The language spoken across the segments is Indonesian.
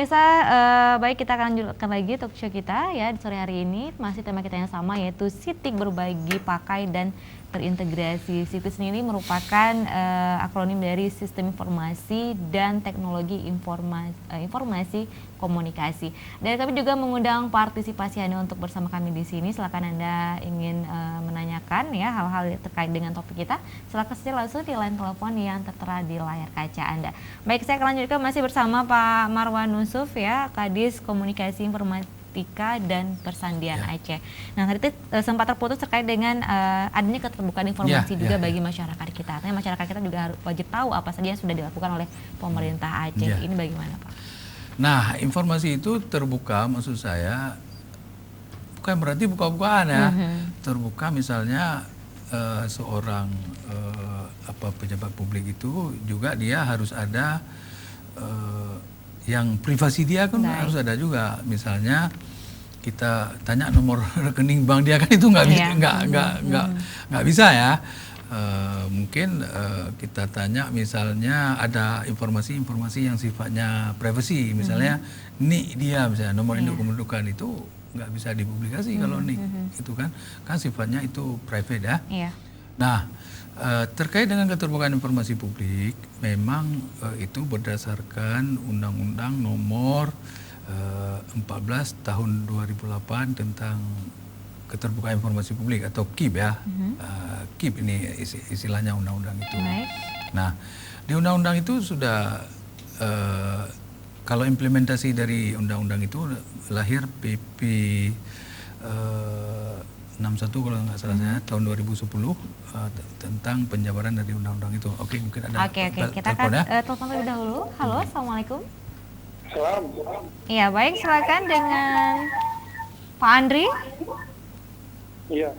pemirsa, baik kita akan lanjutkan lagi talk show kita ya di sore hari ini. Masih tema kita yang sama yaitu Sitik berbagi, pakai, dan terintegrasi. SITIK sendiri merupakan akronim dari Sistem Informasi dan Teknologi Informasi Komunikasi. Dan kami juga mengundang partisipasi Anda untuk bersama kami di sini. Silakan Anda ingin menanyakan ya hal-hal terkait dengan topik kita, silakan saja langsung di line telepon yang tertera di layar kaca Anda. Baik, saya akan lanjutkan masih bersama Pak Marwan Nusuf ya, Kadis Komunikasi Informatika dan Persandian Aceh. Nah, tadi sempat terputus terkait dengan adanya keterbukaan informasi juga bagi masyarakat kita. Artinya masyarakat kita juga harus wajib tahu apa saja yang sudah dilakukan oleh pemerintah Aceh. Ini bagaimana, Pak? Nah, informasi itu terbuka, maksud saya bukan berarti buka-bukaan ya. Terbuka misalnya seorang pejabat publik itu juga dia harus ada yang privasi dia kan harus ada juga. Misalnya kita tanya nomor rekening bank dia kan itu nggak bisa ya. Mungkin kita tanya misalnya ada informasi-informasi yang sifatnya privasi, misalnya nik dia misalnya nomor induk kependudukan itu nggak bisa dipublikasi kalau nik itu kan sifatnya itu private ya. Nah, terkait dengan keterbukaan informasi publik memang itu berdasarkan Undang-Undang Nomor 14 Tahun 2008 tentang Keterbukaan Informasi Publik atau KIP ya. KIP ini istilahnya undang-undang itu. Nah, di undang-undang itu sudah kalau implementasi dari undang-undang itu lahir PP 61 kalau nggak salah saya tahun 2010 tentang penjabaran dari undang-undang itu. Oke, mungkin ada kita akan telepon terlebih dahulu. Halo, assalamualaikum. Salam. Iya, baik, silakan dengan Pak Andri. Iya.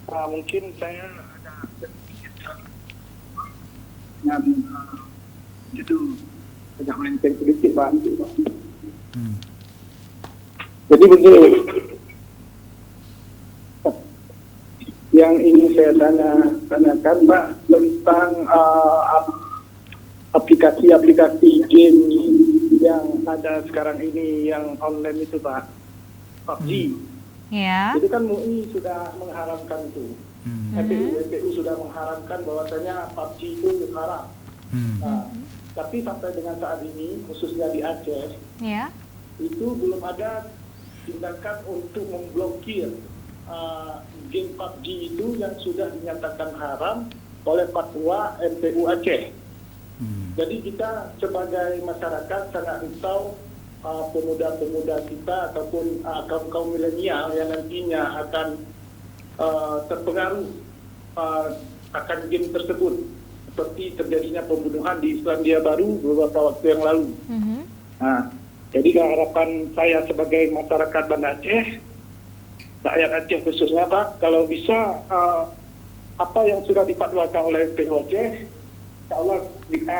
Mungkin saya ada dengan itu agak melenceng sedikit, Pak. Jadi begini, yang ingin saya tanyakan, Pak, tentang aplikasi-aplikasi game yang ada sekarang ini yang online itu, Pak, PUBG. Ya. Jadi kan MUI sudah mengharamkan itu. MPU sudah mengharamkan bahwasanya PUBG itu haram. Nah, tapi sampai dengan saat ini, khususnya di Aceh, itu belum ada tindakan untuk memblokir game PUBG itu yang sudah dinyatakan haram oleh fatwa MPU Aceh. Jadi kita sebagai masyarakat sangat risau pemuda-pemuda kita ataupun kaum milenial yang nantinya akan terpengaruh akan game tersebut, seperti terjadinya pembunuhan di Selandia Baru beberapa waktu yang lalu. Nah, jadi harapan saya sebagai masyarakat Banda Aceh, rakyat Aceh khususnya, Pak, kalau bisa apa yang sudah dipatwakan oleh POC, insya Allah kita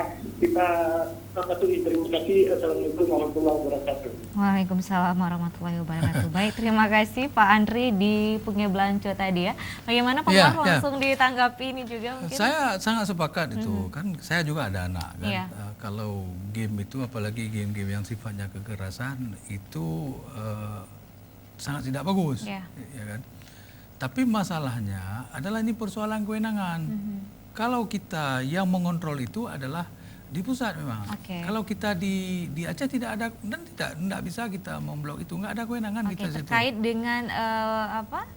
patuhi. Terima kasih. Assalamualaikum warahmatullahi wabarakatuh. Waalaikumsalam warahmatullahi wabarakatuh. Baik, terima kasih Pak Andri di Punggah Belanco tadi ya. Bagaimana Pak Mar langsung ditanggapi ini juga mungkin? Saya sangat sepakat itu. Kan saya juga ada anak kan. Kalau game itu apalagi game-game yang sifatnya kekerasan itu sangat tidak bagus, ya kan. Tapi masalahnya adalah ini persoalan kewenangan. Kalau kita yang mengontrol itu adalah di pusat memang. Kalau kita di Aceh tidak ada dan tidak bisa kita memblok itu, nggak ada kewenangan kita situ. Terkait dengan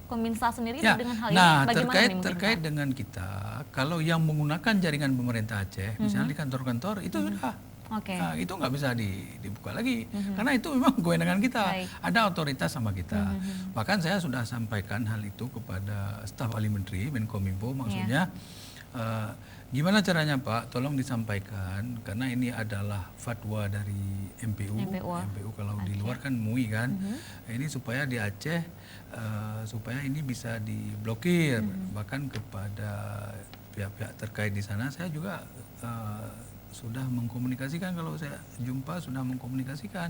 Kominsa sendiri dengan hal ini bagaimana terkait dengan kita, kalau yang menggunakan jaringan pemerintah Aceh, misalnya di kantor-kantor itu sudah. Nah, itu nggak bisa dibuka lagi karena itu memang kewenangan kita. Ada otoritas sama kita. Bahkan saya sudah sampaikan hal itu kepada staf ahli menteri Menkominfo, maksudnya gimana caranya Pak, tolong disampaikan karena ini adalah fatwa dari MPU kalau di luar kan MUI kan. Ini supaya di Aceh supaya ini bisa diblokir, bahkan kepada pihak-pihak terkait di sana saya juga sudah mengkomunikasikan, kalau saya jumpa sudah mengkomunikasikan.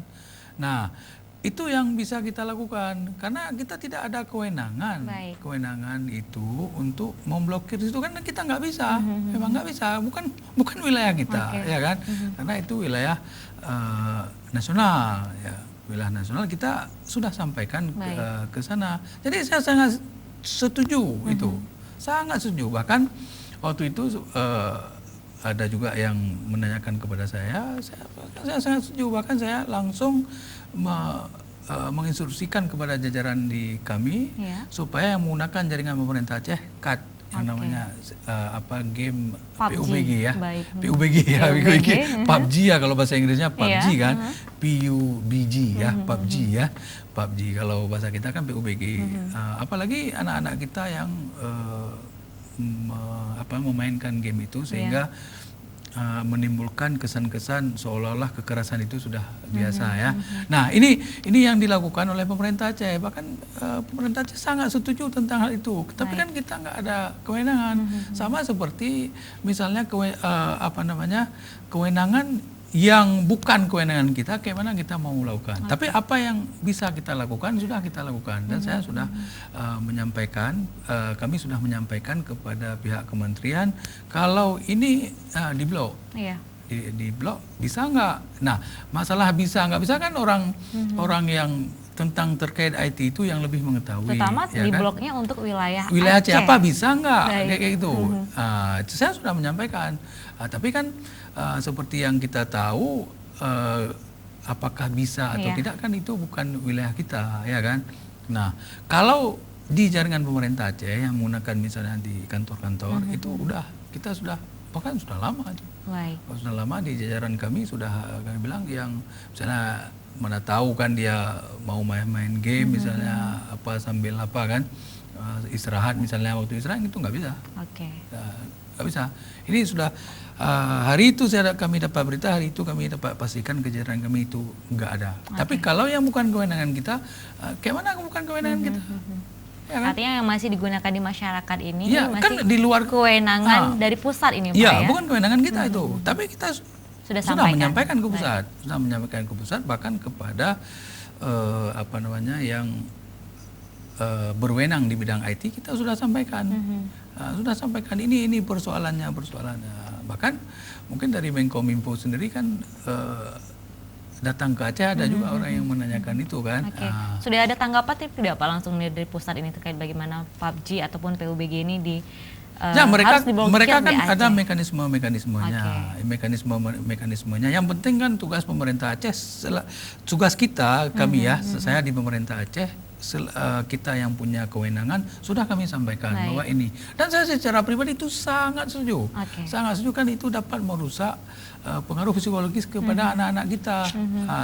Nah, itu yang bisa kita lakukan karena kita tidak ada kewenangan. Kewenangan itu untuk memblokir itu kan kita nggak bisa, memang nggak bisa, bukan wilayah kita, ya kan? Karena itu wilayah nasional, ya wilayah nasional kita sudah sampaikan ke sana. Jadi saya sangat setuju itu, sangat setuju. Bahkan waktu itu ada juga yang menanyakan kepada saya sangat setuju, bahkan saya langsung menginstruksikan kepada jajaran di kami supaya yang menggunakan jaringan pemerintah Aceh cut yang namanya game PUBG ya, PUBG ya, PUBG ya kalau bahasa Inggrisnya PUBG kan, PUBG ya, PUBG ya, PUBG kalau bahasa kita kan PUBG. Apalagi anak-anak kita yang memainkan game itu sehingga menimbulkan kesan-kesan seolah-olah kekerasan itu sudah biasa ya. Nah ini yang dilakukan oleh pemerintah Aceh, bahkan pemerintah Aceh sangat setuju tentang hal itu. Tapi kan kita nggak ada kewenangan. Sama seperti misalnya kewenangan yang bukan kewenangan kita, bagaimana kita mau melakukan. Tapi apa yang bisa kita lakukan sudah kita lakukan, dan saya sudah menyampaikan, kami sudah menyampaikan kepada pihak kementerian kalau ini diblok, diblok bisa nggak? Nah masalah bisa nggak bisa kan orang yang tentang terkait IT itu yang lebih mengetahui. Terutama ya di kan? bloknya untuk wilayah Aceh apa bisa nggak kayak gitu? Saya sudah menyampaikan. Tapi kan seperti yang kita tahu, apakah bisa atau tidak kan itu bukan wilayah kita, ya kan? Nah, kalau di jaringan pemerintah Aceh yang menggunakan misalnya di kantor-kantor itu kita sudah bahkan sudah lama. Sudah lama di jajaran kami sudah kami bilang yang misalnya mana tahu kan dia mau main game misalnya sambil kan istirahat misalnya, waktu istirahat itu nggak bisa. Nggak bisa. Ini sudah hari itu kami dapat berita, hari itu kami dapat pastikan kejaran kami itu nggak ada. Tapi kalau yang bukan kewenangan kita, kayak mana bukan kewenangan kita? Ya kan? Artinya yang masih digunakan di masyarakat ini ya, masih kan di luar kewenangan dari pusat ini, Pak ya? Bukan kewenangan kita itu, tapi kita sudah menyampaikan ke pusat, sudah menyampaikan ke pusat, bahkan kepada yang berwenang di bidang IT kita sudah sampaikan. Sudah sampaikan ini persoalannya. Bahkan mungkin dari Menkominfo sendiri kan datang ke Aceh, ada juga orang yang menanyakan itu kan. Sudah ada tanggapan tidak Pak langsung dari pusat ini terkait bagaimana PUBG ataupun PUBG ini mereka kan ada mekanismenya. Yang penting kan tugas pemerintah Aceh, tugas kita kami saya di pemerintah Aceh, kita yang punya kewenangan sudah kami sampaikan bahwa ini, dan saya secara pribadi itu sangat setuju, sangat setuju kan itu dapat merusak pengaruh psikologis kepada anak-anak kita.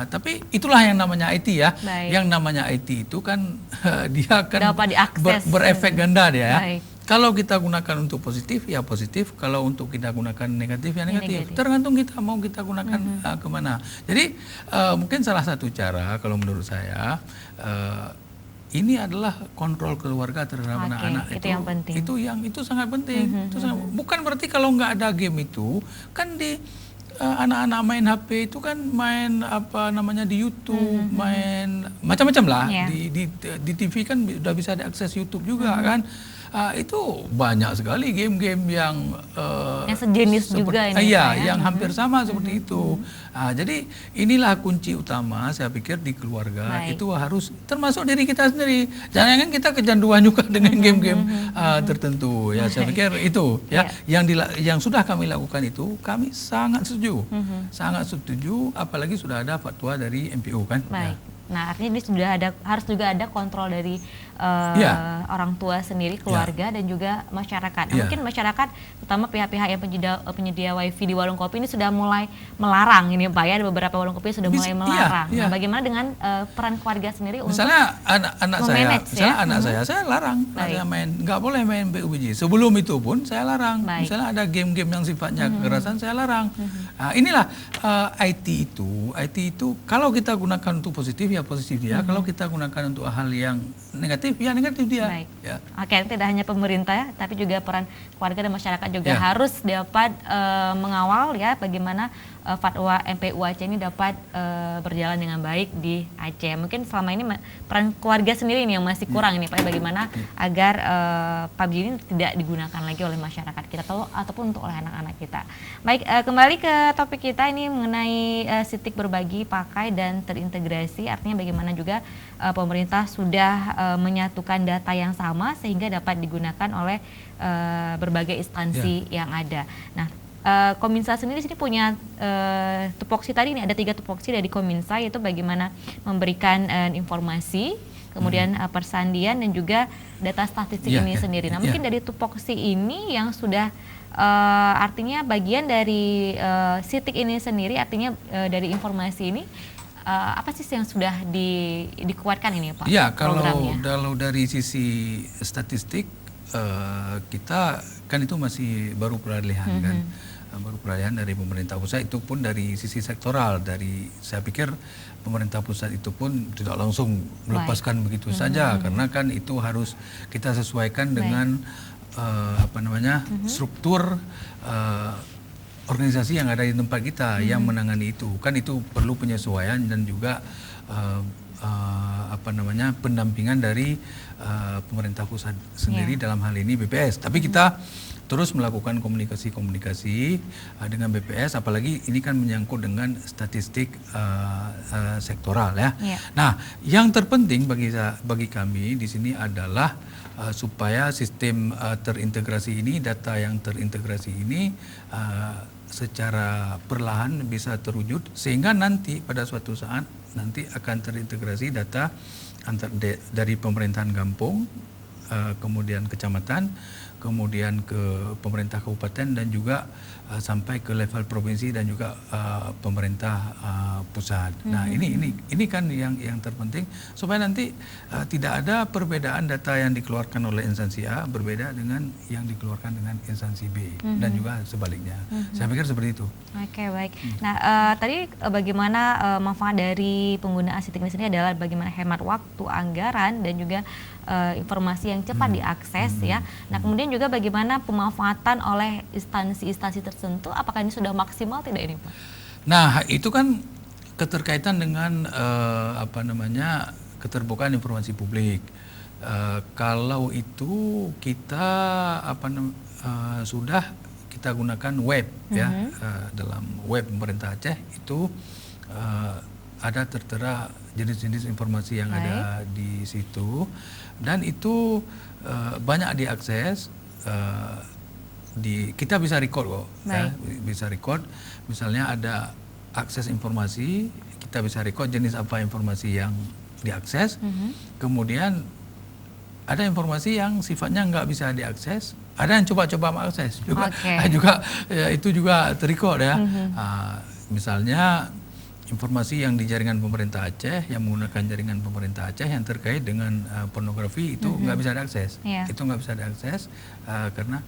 Tapi itulah yang namanya IT ya. Yang namanya IT itu kan dia akan berefek ganda dia ya. Kalau kita gunakan untuk positif ya positif, kalau untuk kita gunakan negatif ya negatif. Tergantung kita mau kita gunakan kemana. Jadi mungkin salah satu cara kalau menurut saya ini adalah kontrol keluarga terhadap anak-anak itu sangat penting. Bukan berarti kalau nggak ada game itu kan di anak-anak main HP itu kan main di YouTube, main macam-macam lah. Di TV kan udah bisa diakses YouTube juga kan. Itu banyak sekali game-game yang sejenis juga ini. Yang hampir sama seperti itu. Jadi inilah kunci utama saya pikir di keluarga itu harus termasuk diri kita sendiri. Jangan kita kecanduan juga dengan game-game tertentu ya. Saya pikir itu yang sudah kami lakukan itu kami sangat setuju. Sangat setuju, apalagi sudah ada fatwa dari MPU kan. Nah, artinya ini harus juga ada kontrol dari orang tua sendiri, keluarga dan juga masyarakat. Nah, mungkin masyarakat, terutama pihak-pihak yang penyedia wifi di warung kopi ini sudah mulai melarang ini Pak ya, ada beberapa warung kopi sudah mulai melarang. Nah, bagaimana dengan peran keluarga sendiri untuk misalnya anak saya larang, saya nggak boleh main PUBG. Sebelum itu pun saya larang. Misalnya ada game-game yang sifatnya kekerasan saya larang. Inilah IT itu kalau kita gunakan untuk positif ya positif ya. Kalau kita gunakan untuk hal yang negatif ya negatif dia. Tidak hanya pemerintah tapi juga peran keluarga dan masyarakat juga harus dapat mengawal ya bagaimana fatwa MPU Aceh ini dapat berjalan dengan baik di Aceh. Mungkin selama ini peran keluarga sendiri nih yang masih kurang ini Pak, bagaimana agar PUBG ini tidak digunakan lagi oleh masyarakat kita ataupun untuk oleh anak-anak kita. Baik, kembali ke topik kita ini mengenai Sitik berbagi, pakai dan terintegrasi, artinya bagaimana juga pemerintah sudah menyatukan data yang sama sehingga dapat digunakan oleh berbagai instansi yang ada. Nah, Kominsa sendiri sini punya tupoksi tadi, ini ada 3 tupoksi dari Kominsa, yaitu bagaimana memberikan informasi, kemudian persandian dan juga data statistik ini sendiri. Nah, mungkin dari tupoksi ini yang sudah artinya bagian dari Sitik ini sendiri, artinya dari informasi ini apa sih yang sudah dikuatkan ini Pak? Ya, kalau dari sisi statistik kita kan itu masih baru peralihan kan, baru peralihan dari pemerintah pusat, itu pun dari sisi sektoral. Saya pikir pemerintah pusat itu pun tidak langsung melepaskan begitu saja, karena kan itu harus kita sesuaikan dengan struktur organisasi yang ada di tempat kita yang menangani itu. Kan itu perlu penyesuaian dan juga pendampingan dari pemerintah pusat sendiri dalam hal ini BPS. Tapi kita terus melakukan komunikasi dengan BPS, apalagi ini kan menyangkut dengan statistik sektoral ya. Nah, yang terpenting bagi kami di sini adalah supaya sistem terintegrasi ini, data yang terintegrasi ini secara perlahan bisa terwujud, sehingga nanti pada suatu saat nanti akan terintegrasi data dari pemerintahan kampung, kemudian kecamatan, kemudian ke pemerintah kabupaten dan juga sampai ke level provinsi dan juga pemerintah pusat. Nah, ini kan yang terpenting supaya nanti tidak ada perbedaan data yang dikeluarkan oleh instansi A berbeda dengan yang dikeluarkan dengan instansi B dan juga sebaliknya. Saya pikir seperti itu. Oke, baik. Nah, tadi bagaimana manfaat dari penggunaan Sitik ini sendiri adalah bagaimana hemat waktu, anggaran dan juga informasi yang cepat diakses ya. Nah, kemudian juga bagaimana pemanfaatan oleh instansi-instansi tertentu, apakah ini sudah maksimal tidak ini Pak? Nah, itu kan keterkaitan dengan keterbukaan informasi publik. Kalau itu kita sudah kita gunakan web ya, dalam web pemerintah Aceh itu ada tertera jenis-jenis informasi yang ada di situ, dan itu banyak diakses. Kita bisa record kok, ya, bisa record. Misalnya ada akses informasi, kita bisa record jenis apa informasi yang diakses. Kemudian ada informasi yang sifatnya nggak bisa diakses, ada yang coba-coba mengakses juga, itu juga terrecord ya. Misalnya informasi yang di jaringan pemerintah Aceh, yang menggunakan jaringan pemerintah Aceh yang terkait dengan pornografi itu nggak bisa diakses. Itu nggak bisa diakses karena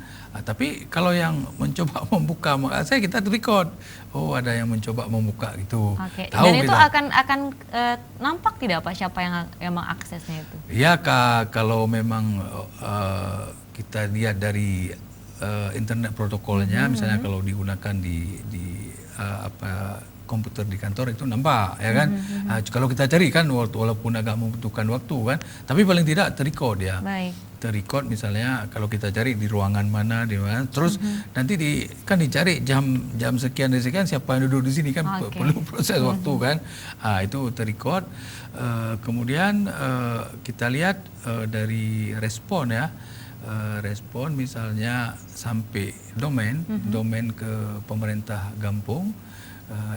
tapi kalau yang mencoba membuka mengakses, kita record. Oh, ada yang mencoba membuka gitu. Tahu dan itu kita akan nampak tidak Pak siapa yang mengaksesnya itu? Ya, kalau memang kita lihat dari internet protokolnya, misalnya kalau digunakan di komputer di kantor itu nampak ya kan. Kalau kita cari kan walaupun agak membutuhkan waktu kan, tapi paling tidak terrecord ya. Terrecord misalnya kalau kita cari di ruangan mana, di mana, terus nanti kan dicari jam sekian dari sekian siapa yang duduk di sini kan, perlu proses waktu kan. Itu terrecord. Kemudian kita lihat dari respon ya. Respon misalnya sampai domain ke pemerintah kampung,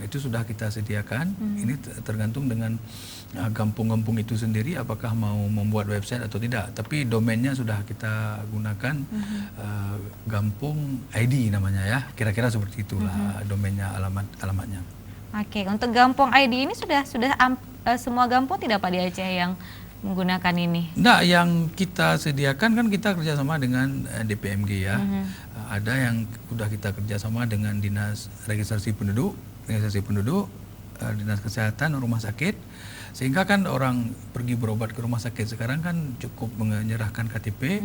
itu sudah kita sediakan. Ini tergantung dengan kampung-kampung itu sendiri apakah mau membuat website atau tidak. Tapi domainnya sudah kita gunakan, Gampung ID namanya ya. Kira-kira seperti itulah domainnya, alamatnya. Oke, untuk Gampung ID ini sudah semua kampung tidak Pak di Aceh yang menggunakan ini? Nah, yang kita sediakan kan kita kerjasama dengan DPMG ya. Ada yang sudah kita kerjasama dengan Dinas Registrasi Penduduk, Dinas Kesehatan, Rumah Sakit, Sehingga kan orang pergi berobat ke rumah sakit sekarang kan cukup menyerahkan KTP,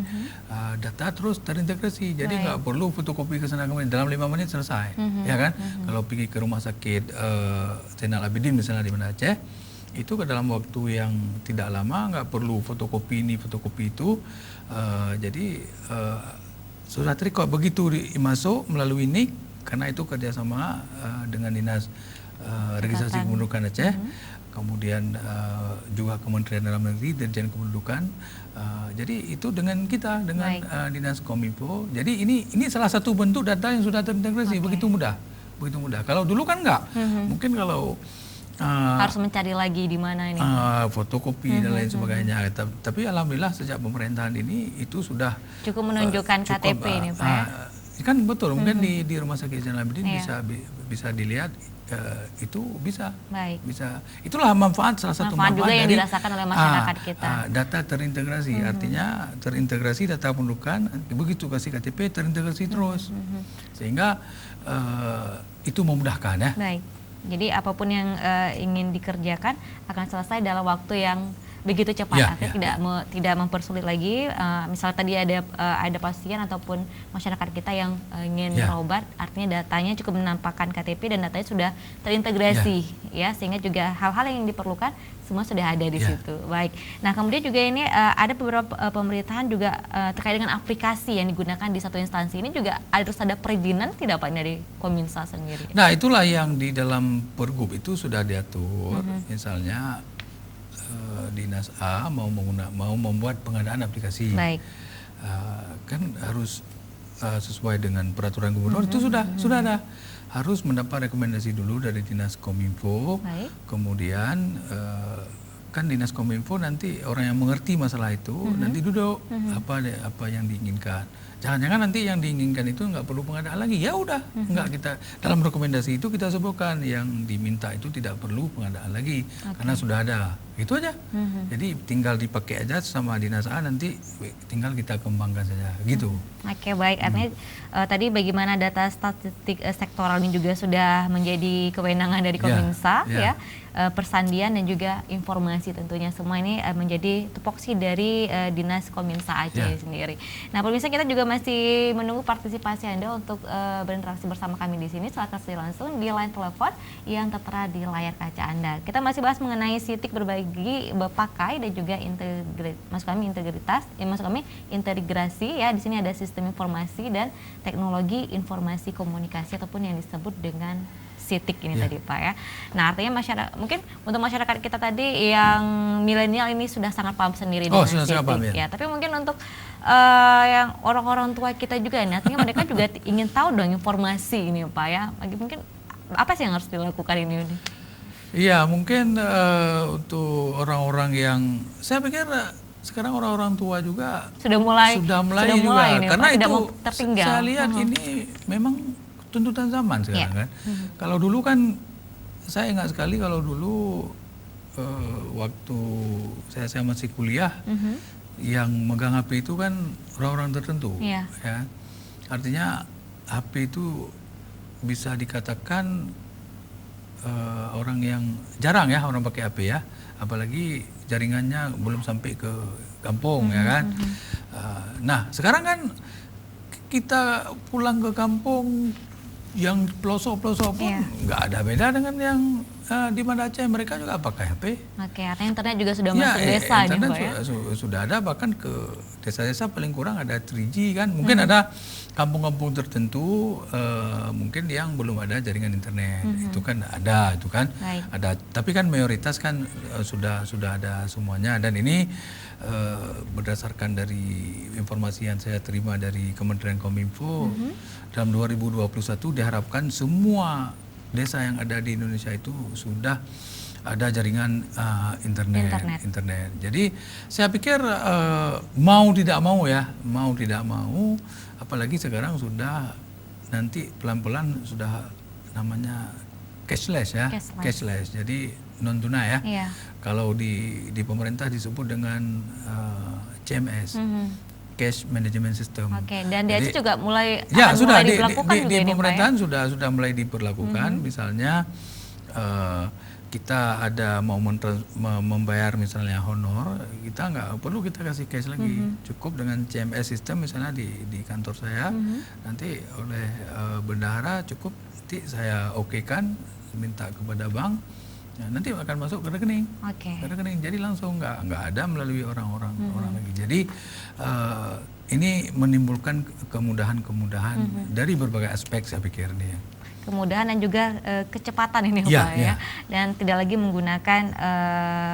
data terus terintegrasi. Jadi nggak perlu fotokopi ke sana kemari, dalam 5 menit selesai, ya kan? Kalau pergi ke rumah sakit Zainal Abidin misalnya di Banda Aceh, itu ke dalam waktu yang tidak lama, nggak perlu fotokopi ini, fotokopi itu. Jadi sudah terikot begitu masuk melalui NIK, karena itu kerjasama dengan Dinas Registrasi Kependudukan Aceh, kemudian juga Kementerian Dalam Negeri, Dirjen Kependudukan. Jadi itu dengan kita, dengan Dinas Kominfo. Jadi ini salah satu bentuk data yang sudah terintegrasi, begitu mudah. Kalau dulu kan enggak, mungkin kalau harus mencari lagi di mana ini fotokopi dan lain sebagainya. Tapi alhamdulillah sejak pemerintahan ini itu sudah cukup menunjukkan KTP ini Pak. Kan betul, mungkin di Rumah Sakit Zainal Abidin bisa dilihat itu bisa. Baik. Bisa. Itulah salah satu manfaat juga yang dari dirasakan oleh masyarakat kita. Data terintegrasi, artinya terintegrasi data pendudukan, begitu kasih KTP terintegrasi terus, sehingga itu memudahkan ya. Baik. Jadi apapun yang ingin dikerjakan akan selesai dalam waktu yang begitu cepat, artinya tidak mempersulit lagi. Misalnya tadi ada pasien ataupun masyarakat kita yang ingin berobat, artinya datanya cukup menampakkan KTP dan datanya sudah terintegrasi, ya, sehingga juga hal-hal yang diperlukan semua sudah ada di situ. Baik. Nah, kemudian juga ini ada beberapa pemerintahan juga terkait dengan aplikasi yang digunakan di satu instansi ini juga harus ada perizinan tidak Pak dari Kominsa sendiri? Nah, itulah yang di dalam Pergub itu sudah diatur, misalnya Dinas A mau membuat pengadaan aplikasi, kan harus sesuai dengan peraturan gubernur, itu sudah ada, harus mendapat rekomendasi dulu dari Dinas Kominfo. Kemudian kan Dinas Kominfo nanti orang yang mengerti masalah itu nanti duduk apa yang diinginkan. Jangan-jangan nanti yang diinginkan itu nggak perlu pengadaan lagi, ya udah, nggak, kita dalam rekomendasi itu kita sebutkan yang diminta itu tidak perlu pengadaan lagi karena sudah ada, itu aja. Jadi tinggal dipakai aja sama Dinas A, nanti tinggal kita kembangkan saja, gitu. Oke, baik. Artinya tadi bagaimana data statistik sektoral ini juga sudah menjadi kewenangan dari Kominsa, ya. Persandian dan juga informasi tentunya semua ini menjadi tupoksi dari Dinas Kominsa Aceh sendiri. Nah, pemirsa, kita juga masih menunggu partisipasi Anda untuk berinteraksi bersama kami di sini. Silakan langsung di line telepon yang tertera di layar kaca Anda. Kita masih bahas mengenai sitik berbagi pakai dan juga integrasi ya. Di sini ada sistem informasi dan teknologi informasi komunikasi ataupun yang disebut dengan sitik ini tadi Pak ya. Nah, artinya mungkin untuk masyarakat kita tadi yang milenial ini sudah sangat paham sendiri dengan sitik ya. Tapi mungkin untuk yang orang-orang tua kita juga nih, artinya mereka juga ingin tahu dong informasi ini Pak ya. Mungkin apa sih yang harus dilakukan ini? Iya, mungkin untuk orang-orang yang, saya pikir sekarang orang-orang tua juga sudah mulai juga ini, karena itu saya lihat ini memang tuntutan zaman sekarang kan. Kalau dulu kan saya ingat sekali, kalau dulu waktu saya masih kuliah, yang megang HP itu kan orang-orang tertentu, ya. Artinya HP itu bisa dikatakan orang yang jarang ya orang pakai HP ya, apalagi jaringannya belum sampai ke kampung ya kan. Nah, sekarang kan kita pulang ke kampung yang pelosok-pelosok pun nggak ada beda dengan yang di Banda Aceh, mereka juga pakai HP. Oke, artinya internet juga sudah masuk desa internet nih Pak ya? Sudah ada, bahkan ke desa-desa paling kurang ada 3G kan. Mungkin ada kampung-kampung tertentu mungkin yang belum ada jaringan internet. Itu kan ada, ada. Tapi kan mayoritas kan sudah ada semuanya. Dan ini berdasarkan dari informasi yang saya terima dari Kementerian Kominfo, dalam 2021 diharapkan semua desa yang ada di Indonesia itu sudah ada jaringan internet. Jadi saya pikir mau tidak mau, apalagi sekarang sudah nanti pelan-pelan sudah namanya cashless ya, cashless. Jadi non tunai ya. Kalau di pemerintah disebut dengan CMS. Cash Management System. Oke, dan di Aceh juga mulai sudah diberlakukan di pemerintahan sudah mulai diberlakukan. Misalnya kita ada mau membayar misalnya honor, kita nggak perlu kita kasih cash lagi, cukup dengan CMS sistem misalnya di kantor saya, nanti oleh bendahara cukup nanti saya okekan, minta kepada bank, ya, nanti akan masuk ke rekening, ke rekening, jadi langsung nggak ada melalui orang lagi. Jadi ini menimbulkan kemudahan-kemudahan dari berbagai aspek saya pikir nih. Kemudahan dan juga kecepatan ini Pak ya. Dan tidak lagi menggunakan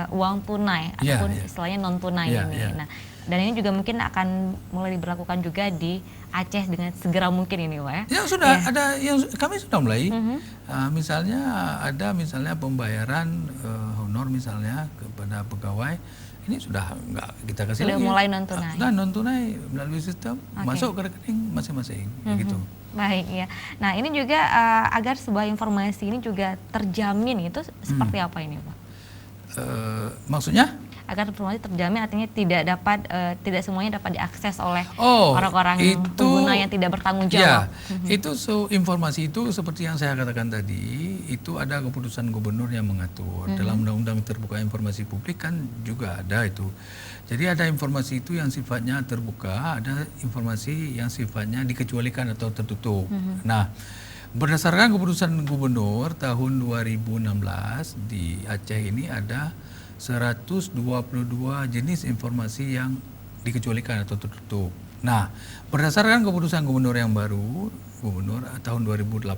uang tunai ataupun istilahnya non tunai ini. Nah, dan ini juga mungkin akan mulai diberlakukan juga di Aceh dengan segera mungkin ini Pak ya. Ya sudah ada yang kami sudah mulai. Misalnya ada pembayaran honor misalnya kepada pegawai. Ini sudah nggak kita kasih sudah lagi. Mulai non tunai. Non tunai melalui sistem masuk ke rekening masing-masing gitu. Baik ya. Nah ini juga agar sebuah informasi ini juga terjamin itu seperti apa ini Pak? Maksudnya? Agar informasi terjamin artinya tidak semuanya dapat diakses oleh orang-orang pengguna yang tidak bertanggung jawab. Itu informasi itu seperti yang saya katakan tadi, itu ada keputusan gubernur yang mengatur. Dalam Undang-Undang Terbuka Informasi Publik kan juga ada itu. Jadi ada informasi itu yang sifatnya terbuka, ada informasi yang sifatnya dikecualikan atau tertutup. Nah, berdasarkan keputusan gubernur tahun 2016 di Aceh ini ada 122 jenis informasi yang dikecualikan atau tertutup. Nah, berdasarkan keputusan gubernur yang baru, gubernur tahun 2018,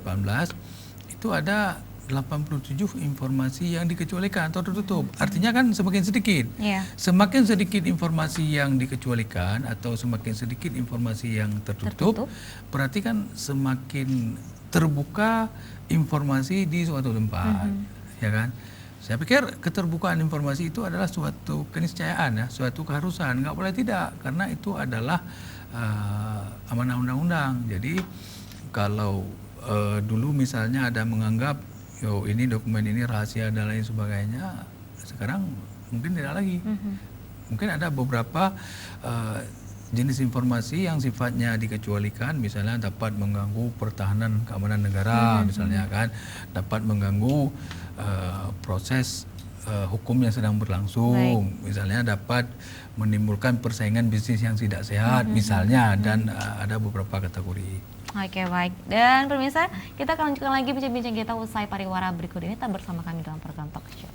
itu ada 87 informasi yang dikecualikan atau tertutup. Artinya kan semakin sedikit. Semakin sedikit informasi yang dikecualikan atau semakin sedikit informasi yang tertutup. Berarti kan semakin terbuka informasi di suatu tempat. Ya kan? Saya pikir keterbukaan informasi itu adalah suatu keniscayaan ya, suatu keharusan, nggak boleh tidak, karena itu adalah amanah undang-undang. Jadi kalau dulu misalnya ada menganggap, ini dokumen ini rahasia dan lain sebagainya, sekarang mungkin tidak lagi. Mungkin ada beberapa jenis informasi yang sifatnya dikecualikan, misalnya dapat mengganggu pertahanan keamanan negara, misalnya kan, dapat mengganggu proses hukum yang sedang berlangsung, misalnya dapat menimbulkan persaingan bisnis yang tidak sehat, misalnya, dan ada beberapa kategori. Oke, baik. Dan pemirsa, kita akan lanjutkan lagi bincang-bincang kita usai pariwara berikut ini. Tetap bersama kami dalam program Talk Show.